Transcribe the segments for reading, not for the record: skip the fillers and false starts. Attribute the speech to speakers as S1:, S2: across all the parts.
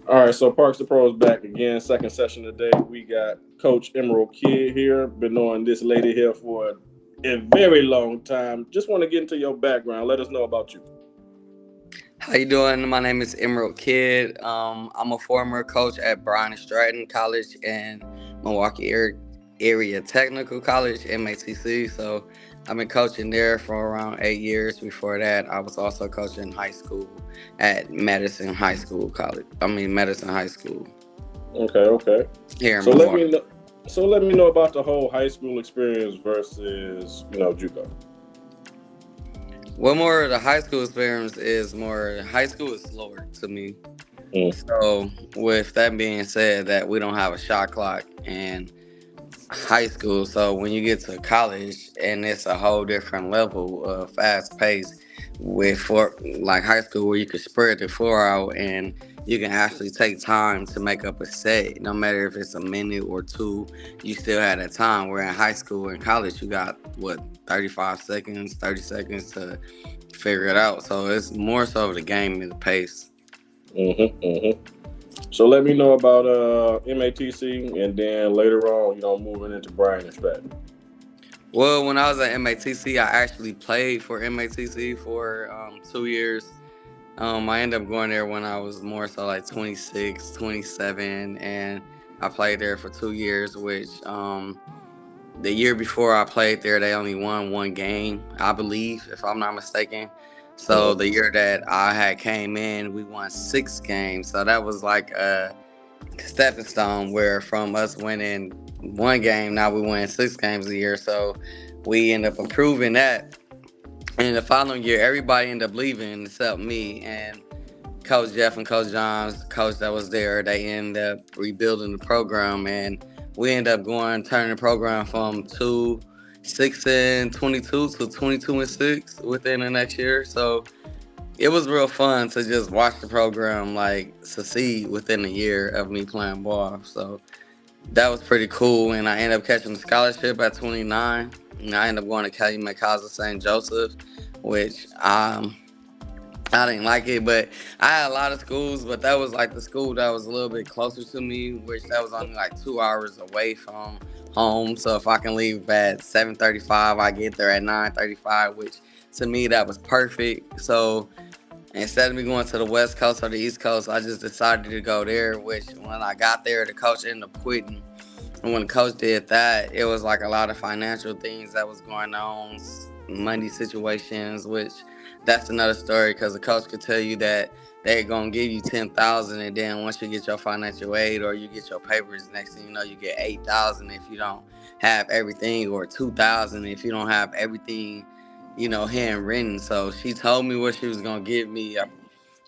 S1: All right, so Parks the Pros back again. Second session today. We got Coach Emerald Kidd here. Been knowing this lady here for a very long time. Just want to get into your background. Let us know about you.
S2: How you doing? My name is Emerald Kidd. I'm a former coach at Bryan and Stratton College and Milwaukee area Technical College (MATC). So I've been coaching there for around 8 years. Before that, I was also coaching high school at Madison High School College. Madison High School
S1: Okay.
S2: here in
S1: So let
S2: Milwaukee.
S1: me know. So let me know about the whole high school experience versus JUCO.
S2: What more of the high school experience is more high school is slower to me.
S1: Mm.
S2: So with that being said, that we don't have a shot clock and high school. So when you get to college, and it's a whole different level of fast pace with for like high school where you can spread the floor out and you can actually take time to make up a set. No matter if it's a minute or two, you still had that time. Where in high school and college, you got what 35 seconds, 30 seconds to figure it out. So it's more so the game and the pace.
S1: Mm-hmm. So let me know about MATC, and then later on, moving into Bryan and Stratton.
S2: Well, when I was at MATC, I actually played for MATC for 2 years. I ended up going there when I was more so like 26, 27, and I played there for 2 years, which the year before I played there, they only won one game, I believe, if I'm not mistaken. So the
S1: Mm-hmm.
S2: year that I had came in, we won 6 games. So that was like a stepping stone where from us winning one game, now we win 6 games a year. So we end up improving that. And the following year, everybody ended up leaving except me and Coach Jeff and Coach John's coach that was there. They ended up rebuilding the program, and we ended up turning the program from 2-6-22 to 22-6 within the next year. So it was real fun to just watch the program like succeed within a year of me playing ball. So that was pretty cool, and I ended up catching a scholarship at 29, and I ended up going to Calumet Casa St. Joseph, which I didn't like it, but I had a lot of schools, but that was like the school that was a little bit closer to me, which that was only like 2 hours away from home. So if I can leave at 7:35, I get there at 9:35, which to me that was perfect. So instead of me going to the West Coast or the East Coast, I just decided to go there. Which when I got there, the coach ended up quitting. And when the coach did that, it was like a lot of financial things that was going on, money situations, which that's another story because the coach could tell you that they're gonna give you 10,000, and then once you get your financial aid or you get your papers, next thing you know, you get 8,000 if you don't have everything, or 2,000 if you don't have everything, handwritten. So she told me what she was gonna give me.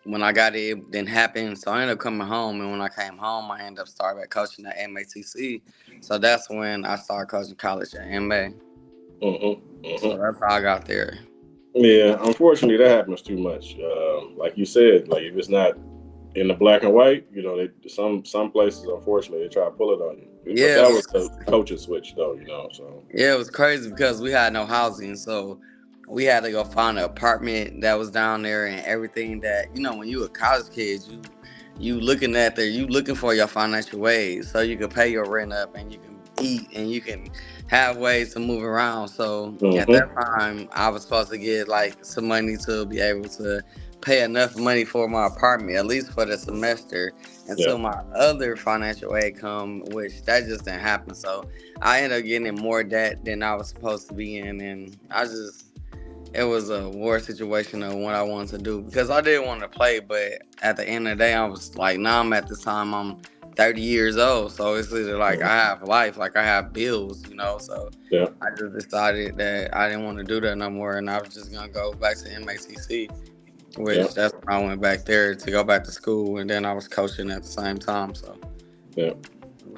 S2: When I got it, it didn't happen. So I ended up coming home. And when I came home, I ended up starting back coaching at MATC. So that's when I started coaching college at MA.
S1: Mm-hmm.
S2: So
S1: Mm-hmm.
S2: that's how I got there.
S1: Yeah, unfortunately, that happens too much. Like you said, like if it's not in the black and white, some places, unfortunately, they try to pull it on you. But
S2: Yeah,
S1: that was the coaching switch, though. So
S2: it was crazy because we had no housing. So we had to go find an apartment that was down there and everything that, when you a college kid, you looking at there, you looking for your financial ways so you can pay your rent up and you can eat and you can have ways to move around. So at that
S1: mm-hmm.
S2: time, I was supposed to get like some money to be able to pay enough money for my apartment, at least for the semester,
S1: Yeah,
S2: until my other financial aid come, which that just didn't happen. So I ended up getting in more debt than I was supposed to be in, and it was a war situation of what I wanted to do because I did want to play, but at the end of the day, I was like, now I'm at this time, I'm 30 years old, so it's either like
S1: mm,
S2: I have life, like I have bills. So
S1: yeah,
S2: I just decided that I didn't want to do that no more, and I was just gonna go back to MACC,
S1: yeah,
S2: which that's when I went back there to go back to school, and then I was coaching at the same time. So
S1: yeah.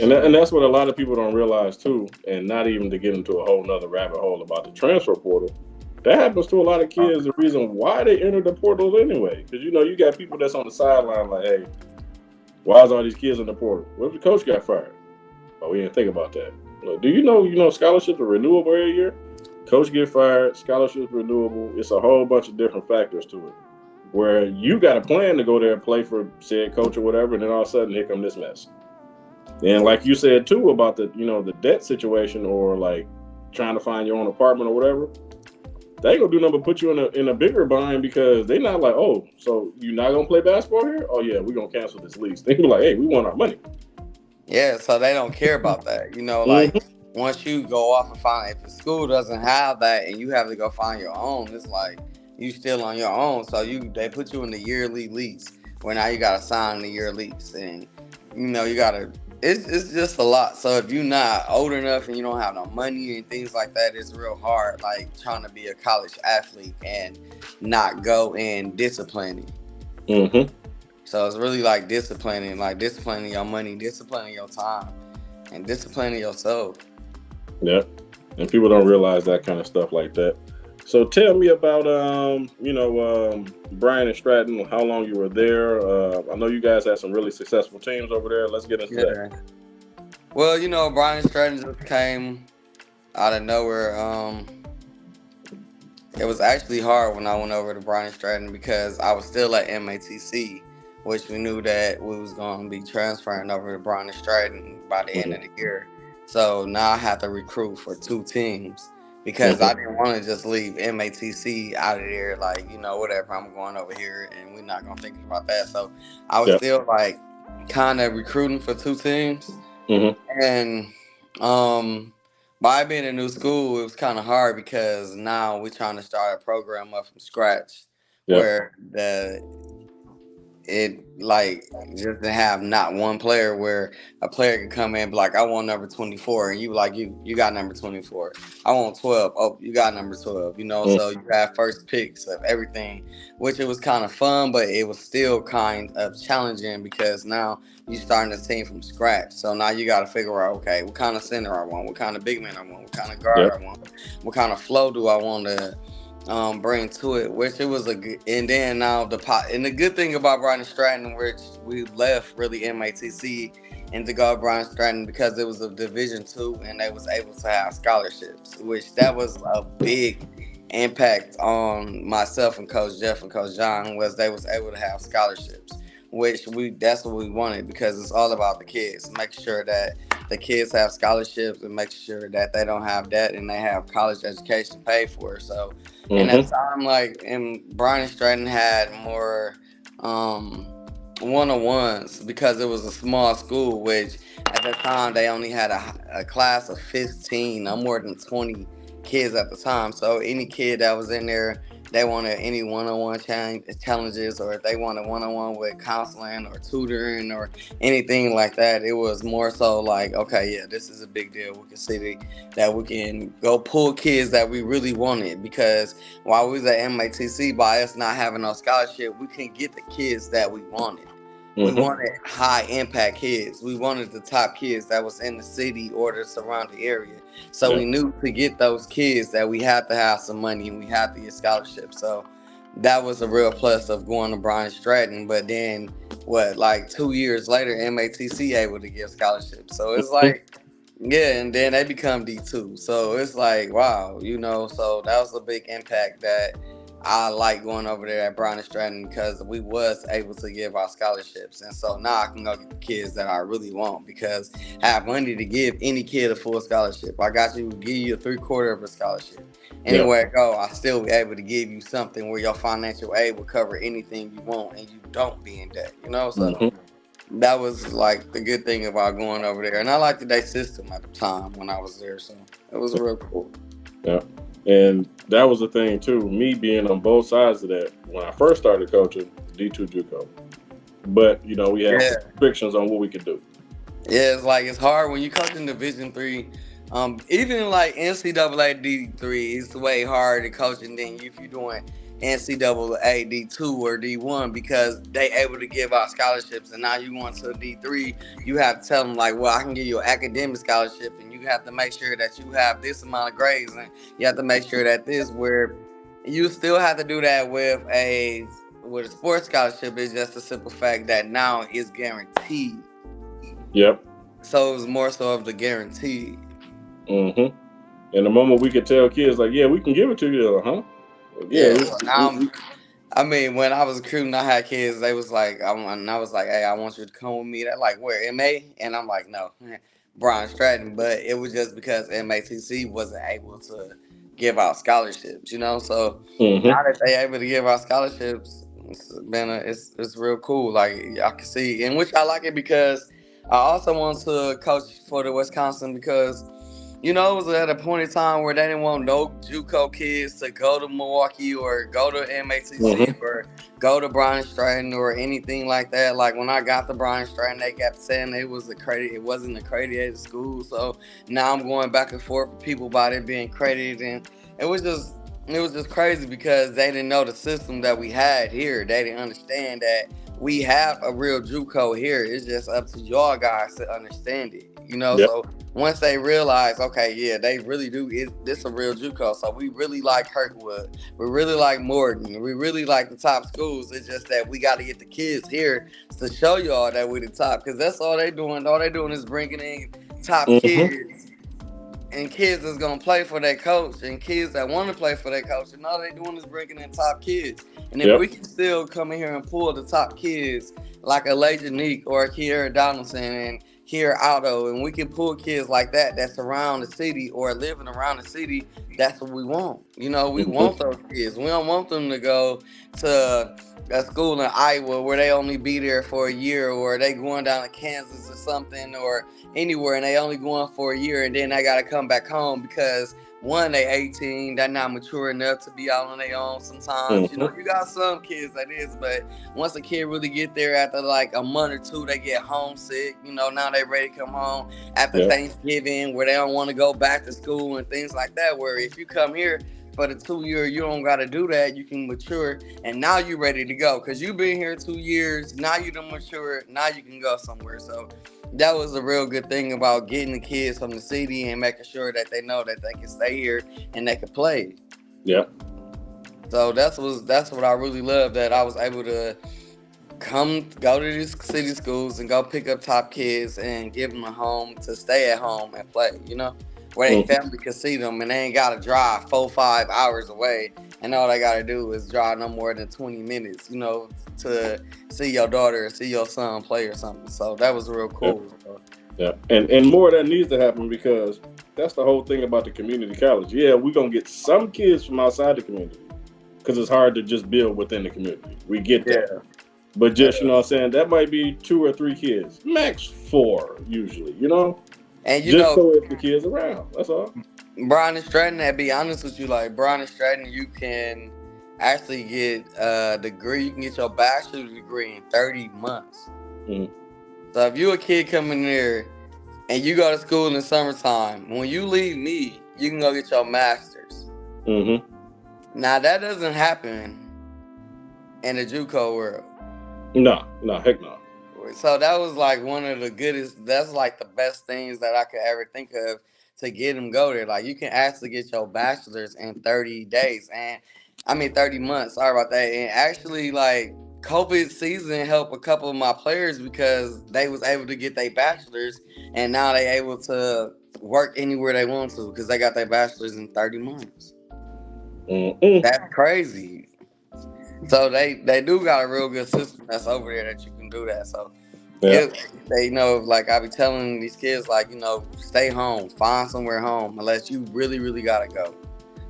S1: And
S2: so
S1: that's what a lot of people don't realize too, and not even to get into a whole nother rabbit hole about the transfer portal. That happens to a lot of kids. The reason why they enter the portals anyway, because you got people that's on the sideline like, hey, why is all these kids in the portal? What if the coach got fired? Oh, we didn't think about that. Look, do scholarships are renewable every year? Coach get fired, scholarships renewable. It's a whole bunch of different factors to it. where you got a plan to go there and play for said coach or whatever, and then all of a sudden here come this mess. And like you said too about the the debt situation or like trying to find your own apartment or whatever, they ain't gonna do nothing but put you in a bigger bind because they not like, oh, so you not gonna play basketball here? Oh yeah, we're gonna cancel this lease. They be like, hey, we want our money.
S2: Yeah, so they don't care about that. Like once you go off and find, if the school doesn't have that and you have to go find your own, it's like you still on your own. So they put you in the yearly lease where now you gotta sign the year lease, and you gotta. It's just a lot. So if you're not old enough and you don't have no money and things like that, it's real hard. Like trying to be a college athlete and not go and disciplining. So it's really like disciplining your money, disciplining your time, and disciplining yourself.
S1: Yeah, and people don't realize that kind of stuff like that. So tell me about Bryant and Stratton. How long you were there? I know you guys had some really successful teams over there. Let's get into that.
S2: Well, Bryant and Stratton just came out of nowhere. It was actually hard when I went over to Bryant and Stratton because I was still at MATC, which we knew that we was going to be transferring over to Bryant and Stratton by the end of the year. So now I had to recruit for 2 teams because I didn't want to just leave MATC out of there, like, whatever, I'm going over here and we're not going to think about that. So I was still like kind of recruiting for 2 teams. And by being a new school, it was kind of hard because now we're trying to start a program up from scratch where it like just to have not one player where a player can come in and be like, I want number 24, and you like you got number 24. I want 12. Oh, you got number 12. So you have first picks of everything, which it was kind of fun, but it was still kind of challenging because now you starting the team from scratch. So now you got to figure out, okay, what kind of center I want, what kind of big man I want, what kind of guard I want, what kind of flow do I want to bring to it, which it was and then now the good thing about Bryant and Stratton, which we left really MATC and to go to Bryant and Stratton because it was a Division II and they was able to have scholarships, which that was a big impact on myself and Coach Jeff and Coach John, was they was able to have scholarships, which that's what we wanted because it's all about the kids, make sure that the kids have scholarships and make sure that they don't have debt and they have college education paid for. So and at the time, like, and Bryant and Stratton had more one-on-ones because it was a small school, which at the time they only had a class of 15, no more than 20 kids at the time. So any kid that was in there, they wanted any one-on-one challenges, or if they wanted one-on-one with counseling or tutoring or anything like that, it was more so like, okay, yeah, this is a big deal. We can see that we can go pull kids that we really wanted, because while we was at MATC, by us not having no scholarship, we couldn't get the kids that we wanted. We wanted high impact kids. We wanted the top kids that was in the city or the surrounding area. So we knew to get those kids that we had to have some money and we had to get scholarships. So that was a real plus of going to Bryant Stratton. But then like 2 years later, MATC able to give scholarships. So it's like, yeah, and then they become D2. So it's like, wow, so that was a big impact that I like going over there at Bryant Stratton because we was able to give our scholarships. And so now I can go get the kids that I really want because I have money to give any kid a full scholarship. I got you, give you a 3/4 of a scholarship. Anywhere I go, I still be able to give you something where your financial aid will cover anything you want and you don't be in debt, So that was like the good thing about going over there. And I liked their system at the time when I was there. So it was real cool.
S1: Yeah. And that was the thing too, me being on both sides of that. When I first started coaching, D2 JUCO, but we had restrictions on what we could do.
S2: Yeah, it's hard when you coach in Division III. Even like NCAA D3, it's way harder to coaching than if you're doing NCAA D2 or D1 because they able to give out scholarships, and now you want to D3, you have to tell them like, well, I can give you an academic scholarship, and you have to make sure that you have this amount of grades, and you have to make sure that this, where you still have to do that with a sports scholarship. Is just a simple fact that now it's guaranteed.
S1: Yep.
S2: So it was more so of the guarantee.
S1: And the moment we could tell kids like, yeah, we can give it to you, huh?
S2: Yeah. I mean, when I was recruiting, I had kids. They was like, and I was like, "Hey, I want you to come with me." They're like, "Where, MA?" And I'm like, "No, Brian Stratton." But it was just because MATC wasn't able to give out scholarships, you know. So now
S1: Mm-hmm.
S2: that they able to give out scholarships, it's real cool. Like I can see, and which I like it because I also want to coach for the Wisconsin because it was at a point in time where they didn't want no JUCO kids to go to Milwaukee or go to MATC
S1: Mm-hmm.
S2: or go to Brian Stratton or anything like that. Like when I got to Brian Stratton, they kept saying it wasn't accredited school. So now I'm going back and forth with people about it being credited, and it was just it was just crazy because they didn't know the system that we had here. They didn't understand that we have a real JUCO here. It's just up to y'all guys to understand it.
S1: Yep.
S2: So once they realize, okay, yeah, they really do. This a real JUCO. So we really like Kirkwood. We really like Morton. We really like the top schools. It's just that we got to get the kids here to show y'all that we the top. Because that's all they doing. All they doing is bringing in top
S1: Mm-hmm.
S2: kids and kids that's gonna play for their coach and kids that want to play for their coach. And all they doing is bringing in top kids. And if we
S1: Yep.
S2: can still come in here and pull the top kids like a Leijanique or a Kiera Donaldson and Kiera Aldo, and we can pull kids like that that's around the city or living around the city, that's what we want. We want
S1: Mm-hmm.
S2: those kids. We don't want them to go to a school in Iowa where they only be there for a year, or they going down to Kansas or something, or anywhere, and they only going for a year, and then they gotta come back home because one, they 18, they're not mature enough to be out on their own sometimes.
S1: Mm-hmm.
S2: You got some kids that is, but once a kid really get there after like a month or two, they get homesick. Now they ready to come home after
S1: Yep.
S2: Thanksgiving where they don't want to go back to school and things like that. Where if you come here for the 2 year, you don't got to do that. You can mature, and now you ready to go because you been here 2 years. Now you done mature. Now you can go somewhere. So that was a real good thing about getting the kids from the city and making sure that they know that they can stay here and they can play.
S1: Yep.
S2: So that's what I really love, that I was able to go to these city schools and go pick up top kids and give them a home to stay at home and play. Where they
S1: Mm-hmm.
S2: family can see them and they ain't gotta drive 4 5 hours away, and all they gotta do is drive no more than 20 minutes. To see your daughter or see your son play or something. So that was real
S1: Yep.
S2: cool. So,
S1: Yeah, and more of that needs to happen because that's the whole thing about the community college. Yeah, we're gonna get some kids from outside the community because it's hard to just build within the community. We get that,
S2: yeah.
S1: but just what I'm saying, that might be 2 or 3 kids, max 4 usually.
S2: And
S1: Just so if the kids around. That's all.
S2: Brian and Stratton, to be honest with you, like Brian and Stratton, you can actually get a degree. You can get your bachelor's degree in 30 months.
S1: Mm-hmm.
S2: So if you a kid coming there and you go to school in the summertime, when you leave me, you can go get your master's.
S1: Mm-hmm.
S2: Now that doesn't happen in the JUCO world.
S1: No, heck no.
S2: So that was like one of the goodest. That's like the best things that I could ever think of to get them go there. Like you can actually get your bachelor's in 30 days, and I mean 30 months. Sorry about that. And actually, like COVID season helped a couple of my players because they was able to get their bachelor's, and now they able to work anywhere they want to because they got their bachelor's in 30 months.
S1: Mm-mm.
S2: That's crazy. So they do got a real good system that's over there that you can do that. So
S1: Yeah.
S2: they like I be telling these kids like stay home, find somewhere home unless you really really gotta go.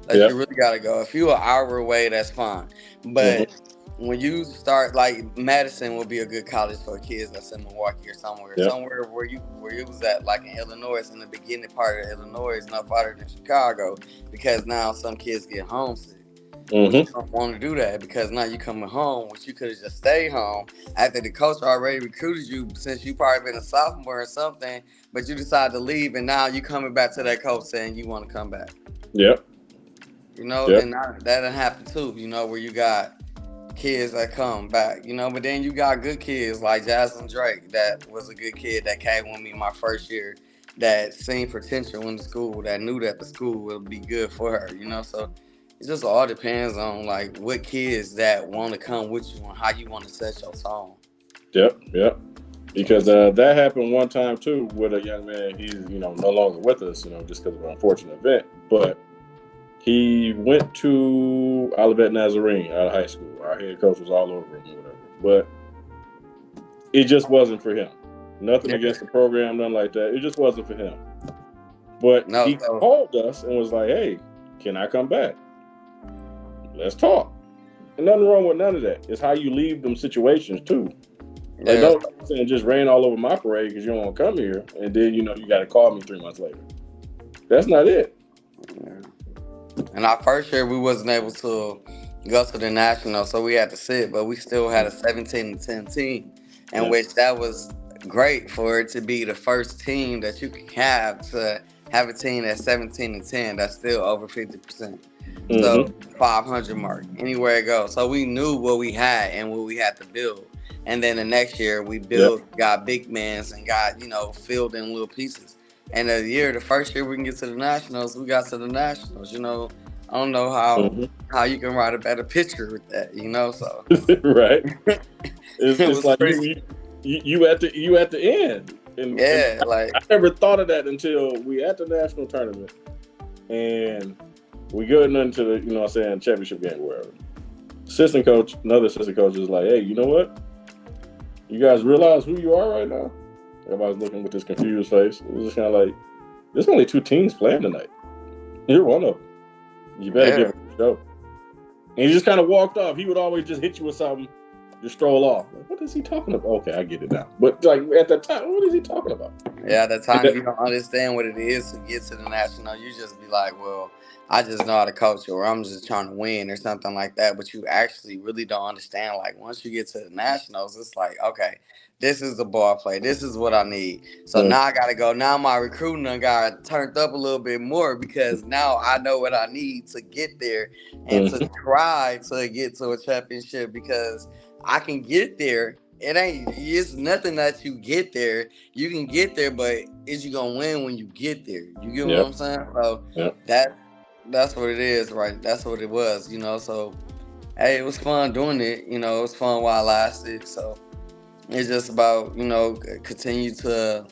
S2: Unless
S1: Yeah.
S2: you really gotta go. If you an hour away, that's fine. But
S1: Mm-hmm.
S2: when you start like Madison will be a good college for kids that's in Milwaukee or somewhere.
S1: Yeah.
S2: Somewhere where you was at, like in Illinois, in the beginning part of Illinois is no farther than Chicago because now some kids get homesick. But you
S1: Mm-hmm.
S2: don't want to do that because now you coming home, which you could have just stayed home after the coach already recruited you since you probably been a sophomore or something, but you decided to leave and now you coming back to that coach saying you want to come back.
S1: Yep. Yep.
S2: And that done happened too, where you got kids that come back, but then you got good kids like Jasmine Drake that was a good kid that came with me my first year that seen potential in the school, that knew that the school would be good for her. So it just all depends on like what kids that want to come with you and how you want to set your tone.
S1: Yep. Yep. Because that happened one time too with a young man. He's no longer with us, just because of an unfortunate event. But He went to Olivet Nazarene out of high school. Our head coach was all over him or whatever. But it just wasn't for him. Nothing against the program, nothing like that. It just wasn't for him. But he called us and was like, hey, can I come back? Let's talk. And nothing wrong with none of that. It's how you leave them situations too. Like, don't saying just rain all over my parade because you don't want to come here, and then you got to call me 3 months later. That's not it.
S2: Yeah. And our first year, we wasn't able to go to the national, so we had to sit, but we still had a 17-10 team, in which that was great for it to be the first team that you can have to have a team that's 17-10 that's still over 50%. So 500 mark, anywhere it goes. So we knew what we had and what we had to build. And then the next year we got big mans and got, filled in little pieces. And the first year we can get to the nationals, we got to the nationals. I don't know how you can write a better picture with that, so.
S1: Right. It's like you at the end. And I never thought of that until we at the national tournament. And we go into the, championship game, wherever. Another assistant coach is like, hey, you know what? You guys realize who you are right now? Everybody's looking with this confused face. It was just kind of like, there's only 2 teams playing tonight. You're one of them. You better give it a show. And he just kind of walked off. He would always just hit you with something, just stroll off. Like, what is he talking about? Okay, I get it now. But like at that time, what is he talking about?
S2: Yeah, at the time you don't understand what it is to get to the national. You just be like, well, I just know how to coach, or I'm just trying to win or something like that. But you actually really don't understand. Like, once you get to the nationals, it's like, okay, this is the ball play. This is what I need. So now I got to go. Now my recruiting done got turned up a little bit more because now I know what I need to get there and to try to get to a championship, because I can get there. It's nothing that you get there. You can get there, but is you going to win when you get there? You get what I'm saying? So that's what it is, right? That's what it was, So, hey, it was fun doing it. It was fun while it lasted. So, it's just about, continue to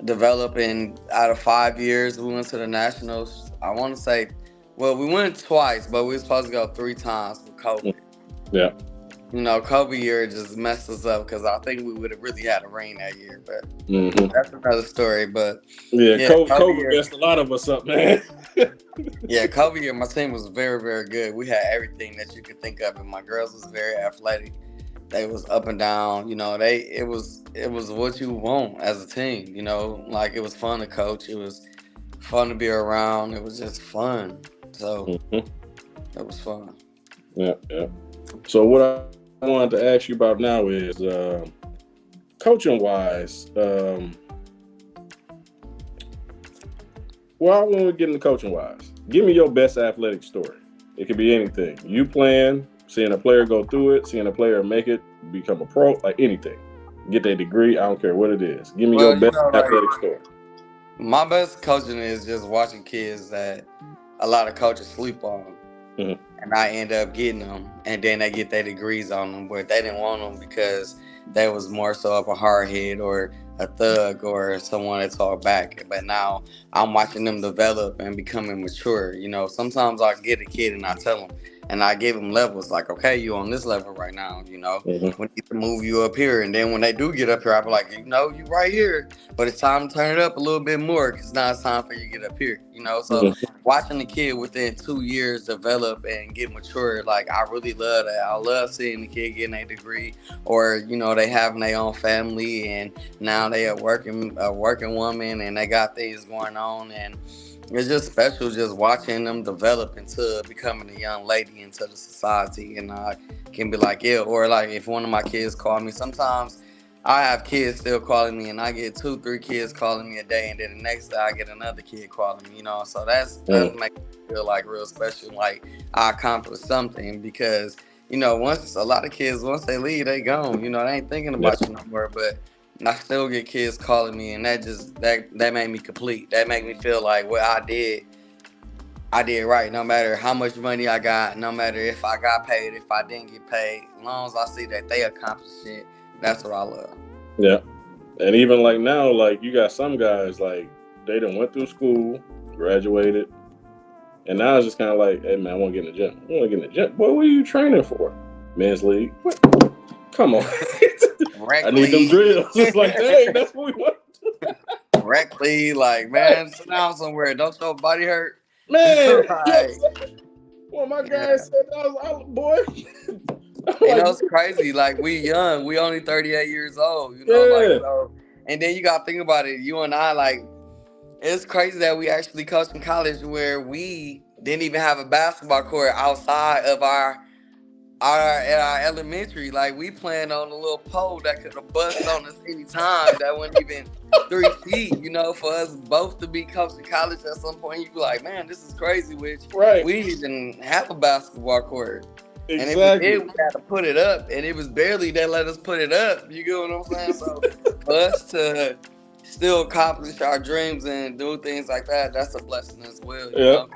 S2: develop. And out of 5 years, we went to the nationals. I want to say, well, we went twice, but we were supposed to go 3 times with COVID.
S1: Yeah.
S2: COVID year just messed us up because I think we would have really had a rain that year. But that's another story. But
S1: COVID messed a lot of us up, man.
S2: COVID year, my team was very, very good. We had everything that you could think of, and my girls was very athletic. They was up and down. It was what you want as a team. Like, it was fun to coach. It was fun to be around. It was just fun. So it was fun.
S1: Yeah. So what I wanted to ask you about now is coaching wise. Well, I want to get into coaching wise. Give me your best athletic story. It could be anything. You playing, seeing a player go through it, seeing a player make it, become a pro, like anything. Get their degree, I don't care what it is. Give me your best athletic story.
S2: My best coaching is just watching kids that a lot of coaches sleep on. And I end up getting them, and then they get their degrees on them, but they didn't want them because they was more so of a hardhead or a thug or someone that talked back. But now I'm watching them develop and becoming mature. Sometimes I get a kid and I tell them, and I give them levels, like, okay, you on this level right now, we need to move you up here. And then when they do get up here, I be like, you right here, but it's time to turn it up a little bit more, because now it's time for you to get up here, So watching the kid within 2 years develop and get mature, like, I really love that. I love seeing the kid getting a degree, or, they having their own family, and now they are working woman, and they got things going on, and it's just special just watching them develop into becoming a young lady into the society. And I can be like, or like if one of my kids call me, sometimes I have kids still calling me, and I get 2-3 kids calling me a day, and then the next day I get another kid calling me, so that makes me feel like real special, like I accomplished something, because once a lot of kids, once they leave, they gone, they ain't thinking about you no more. But I still get kids calling me, and that made me complete. That made me feel like what I did right. No matter how much money I got, no matter if I got paid, if I didn't get paid, as long as I see that they accomplished it, that's what I love.
S1: Yeah. And even like now, like you got some guys, like they done went through school, graduated, And now it's just kind of like, hey man, I want to get in the gym. I want to get in the gym. Boy, what are you training for? Men's league. What? Come on. I need them drills. It's like, dang, that's what we want.
S2: Correctly, like, man, sit down somewhere. Don't your body hurt.
S1: Man,
S2: Like,
S1: well, my guy said that was out, boy.
S2: You know, it's crazy. Like, we young. We only 38 years old. You know, like, so. And then you got to think about it. You and I, like, it's crazy that we actually coached in college where we didn't even have a basketball court outside of our elementary. Like, we playing on a little pole that could have bust on us any time. That wasn't even 3 feet, you know, for us both to be coaching college at some point. You be like, man, this is crazy, which we didn't even have a basketball court. Exactly. And if we did, we had to put it up, and it was barely they let us put it up. You get what I'm saying? So for us to still accomplish our dreams and do things like that, that's a blessing as well. You know?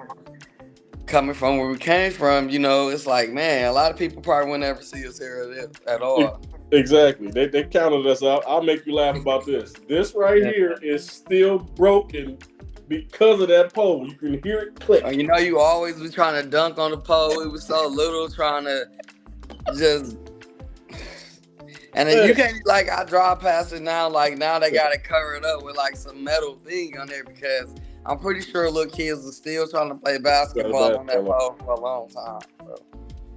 S2: Coming from where we came from, you know, it's like, man, a lot of people probably wouldn't ever see us here at all.
S1: Exactly. They counted us out. I'll make you laugh about this. This right here is still broken because of that pole. You can hear it click.
S2: You know, you always be trying to dunk on the pole. It was so little, trying to just... And then you can't, like, I drive past it now, like, now they got it covered up with, like, some metal thing on there because I'm pretty sure little kids are still trying to play basketball on that pole for a long time. So.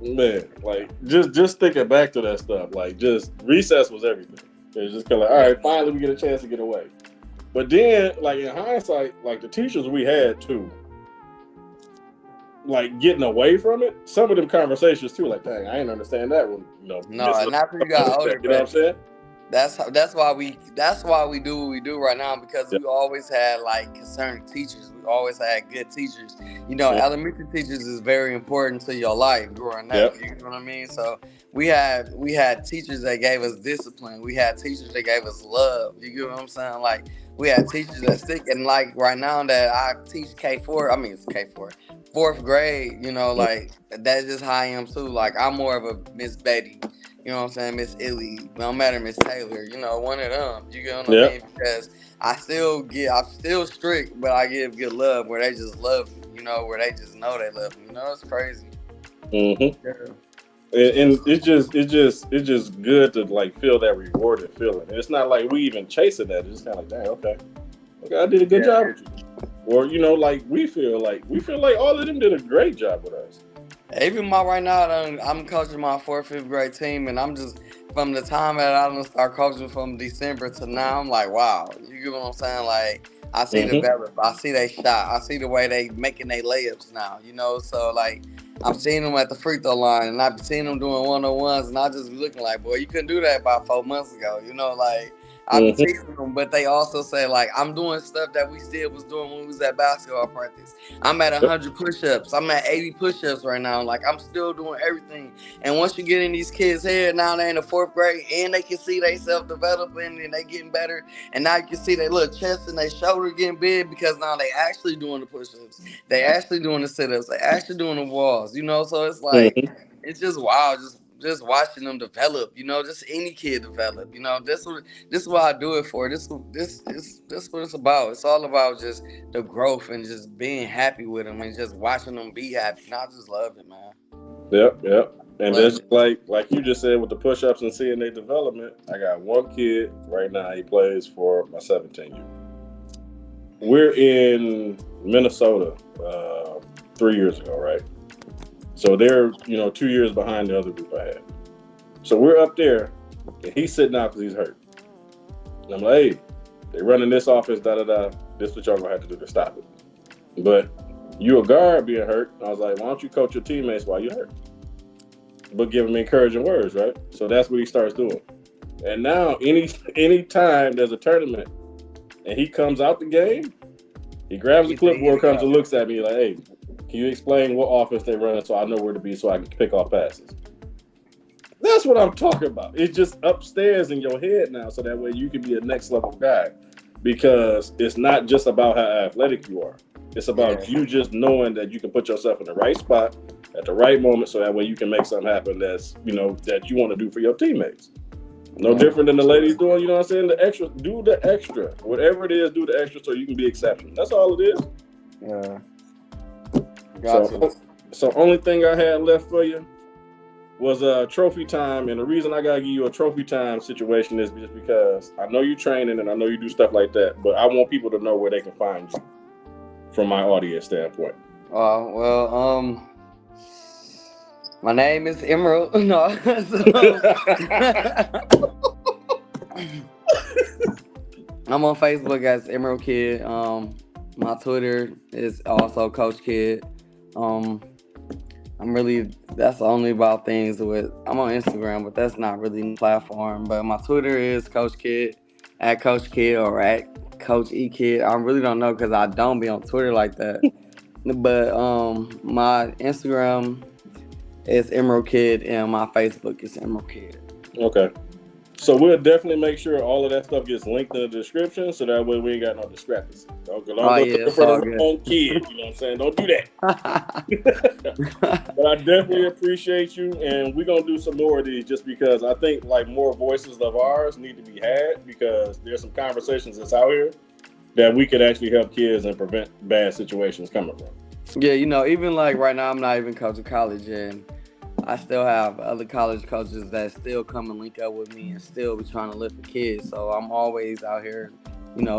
S1: Man, like, just thinking back to that stuff, like, just recess was everything. It's just kind of like, all right, finally we get a chance to get away. But then, like, in hindsight, like, the teachers we had, too, like, getting away from it, some of them conversations, too, like, dang, I didn't understand that one.
S2: No, and after you got older,
S1: you know what I'm saying?
S2: That's why we do what we do right now, because we always had, like, concerning teachers. We always had good teachers. You know, elementary teachers is very important to your life growing up. You know what I mean? So we had teachers that gave us discipline. We had teachers that gave us love. You get what I'm saying? Like, we had teachers that stick. And, like, right now that I teach fourth grade, you know, like, that's just how I am too. Like, I'm more of a Miss Betty. You know what I'm saying? Miss Illy, no matter Miss Taylor, you know, one of them. You get what I mean? Because I'm still strict, but I give good love where they just love me, you know, where they just know they love me. You know, it's crazy.
S1: Mm-hmm. And it's just good to, like, feel that rewarded feeling. And it's not like we even chasing that. It's just kind of like, dang, okay, I did a good job with you. Or, you know, like, we feel like all of them did a great job with us.
S2: Even right now, I'm coaching my 4th, 5th grade team, and I'm just, from the time that I done start coaching from December to now, I'm like, wow. You get what I'm saying? Like, I see the develop, I see they shot, I see the way they making their layups now, you know? So, like, I'm seeing them at the free throw line, and I've seen them doing 1-on-1s, and I just be looking like, boy, you couldn't do that about 4 months ago, you know? Like, I'm teaching them, but they also say, like, I'm doing stuff that we still was doing when we was at basketball practice. I'm at 100 push-ups. I'm at 80 push-ups right now. Like, I'm still doing everything. And once you get in these kids' head, now they're in the 4th grade, and they can see they self-developing, and they getting better. And now you can see their little chest and their shoulder getting big, because now they actually doing the push-ups. They actually doing the sit-ups. They actually doing the walls, you know? So it's like, it's just wild, just watching them develop, you know, just any kid develop, you know. This is what I do it for. This what it's about. It's all about just the growth and just being happy with them and just watching them be happy. And I just love it, man.
S1: Yep. And that's like you just said with the push-ups and seeing their development. I got one kid right now. He plays for my 17-year. We're in Minnesota 3 years ago, right? So they're, you know, 2 years behind the other group I had. So we're up there, and he's sitting out because he's hurt. And I'm like, hey, they're running this offense, da-da-da. This is what y'all going to have to do to stop it. But you a guard being hurt. I was like, why don't you coach your teammates while you're hurt? But give them encouraging words, right? So that's what he starts doing. And now, any time there's a tournament, and he comes out the game, he grabs the clipboard, comes and looks at me like, hey, can you explain what offense they're running so I know where to be so I can pick off passes? That's what I'm talking about. It's just upstairs in your head now, so that way you can be a next level guy. Because it's not just about how athletic you are. It's about you just knowing that you can put yourself in the right spot at the right moment, so that way you can make something happen that's, you know, that you want to do for your teammates. No different than the ladies doing, you know what I'm saying? The extra, do the extra. Whatever it is, do the extra so you can be exceptional. That's all it is.
S2: Yeah. Gotcha.
S1: So only thing I had left for you was a trophy time, and the reason I gotta give you a trophy time situation is just because I know you training and I know you do stuff like that, but I want people to know where they can find you from my audience standpoint.
S2: Well, my name is Emerald. No, I'm on Facebook as Emerald Kid. My Twitter is also Coach Kid. That's only about things with. I'm on Instagram, but that's not really a platform. But my Twitter is Coach Kid, at Coach Kid or at Coach E Kid. I really don't know because I don't be on Twitter like that. But my Instagram is Emerald Kid and my Facebook is Emerald Kid.
S1: Okay. So we'll definitely make sure all of that stuff gets linked in the description, so that way we ain't got no discrepancy. Don't go looking for the wrong kid. You know what I'm saying? Don't do that. But I definitely appreciate you, and we're gonna do some more of these just because I think like more voices of ours need to be had, because there's some conversations that's out here that we could actually help kids and prevent bad situations coming from.
S2: Yeah, even like right now, I'm not even coaching college, and I still have other college coaches that still come and link up with me and still be trying to lift the kids. So I'm always out here,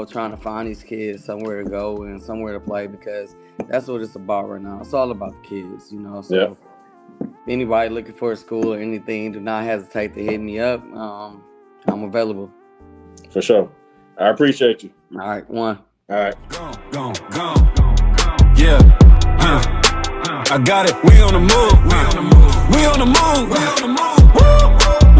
S2: trying to find these kids somewhere to go and somewhere to play, because that's what it's about right now. It's all about the kids, So anybody looking for a school or anything, do not hesitate to hit me up. I'm available.
S1: For sure. I appreciate you.
S2: All right, one.
S1: All right.
S3: Gone. Yeah. I got it. We on the move. We on the move.